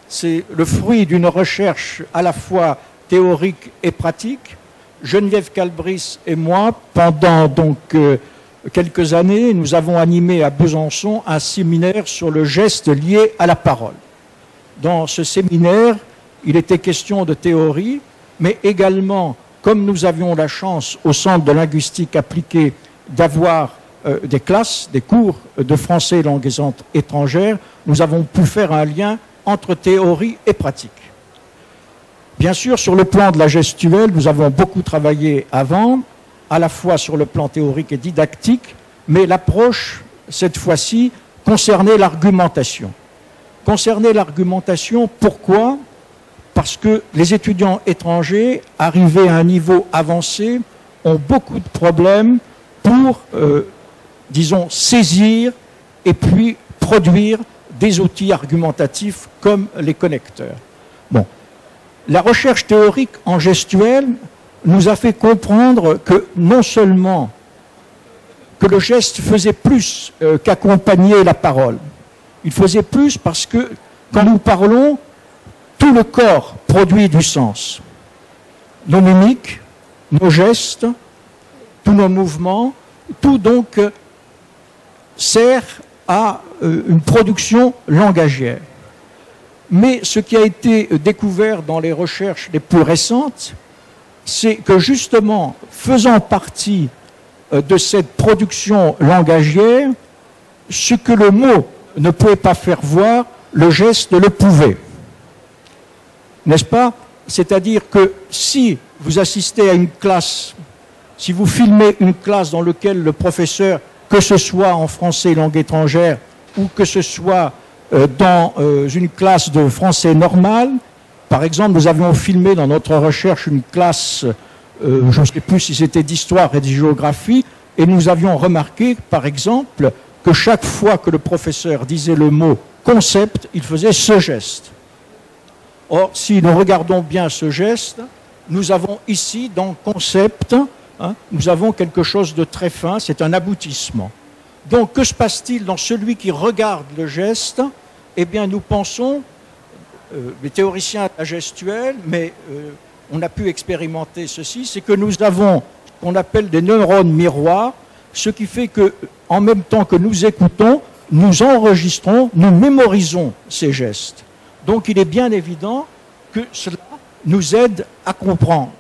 C'est le fruit d'une recherche à la fois théorique et pratique. Geneviève Calbris et moi, pendant quelques années, nous avons animé à Besançon un séminaire sur le geste lié à la parole. Dans ce séminaire, il était question de théorie, mais également, comme nous avions la chance au Centre de linguistique appliquée d'avoir des classes, des cours de français et langues étrangères, nous avons pu faire un lien entre théorie et pratique. Bien sûr, sur le plan de la gestuelle, nous avons beaucoup travaillé avant, à la fois sur le plan théorique et didactique, mais l'approche, cette fois-ci, concernait l'argumentation. Concernait l'argumentation, pourquoi? Parce que les étudiants étrangers, arrivés à un niveau avancé, ont beaucoup de problèmes pour, disons, saisir et puis produire des outils argumentatifs comme les connecteurs. Bon. La recherche théorique en gestuelle nous a fait comprendre que non seulement que le geste faisait plus qu'accompagner la parole, il faisait plus parce que quand nous parlons, tout le corps produit du sens. Nos mimiques, nos gestes, tous nos mouvements, tout donc sert à une production langagière. Mais ce qui a été découvert dans les recherches les plus récentes, c'est que justement, faisant partie de cette production langagière, ce que le mot ne pouvait pas faire voir, le geste le pouvait. N'est-ce pas? C'est-à-dire que si vous assistez à une classe, si vous filmez une classe dans laquelle le professeur, que ce soit en français langue étrangère ou que ce soit dans une classe de français normal, par exemple, nous avions filmé dans notre recherche une classe, je ne sais plus si c'était d'histoire et de géographie, et nous avions remarqué, par exemple, que chaque fois que le professeur disait le mot concept, il faisait ce geste. Or, si nous regardons bien ce geste, nous avons ici, dans concept, nous avons quelque chose de très fin, c'est un aboutissement. Donc, que se passe-t-il dans celui qui regarde le geste? Eh bien, nous pensons, les théoriciens de la gestuelle, mais on a pu expérimenter ceci, c'est que nous avons ce qu'on appelle des neurones miroirs, ce qui fait que, en même temps que nous écoutons, nous enregistrons, nous mémorisons ces gestes. Donc, il est bien évident que cela nous aide à comprendre.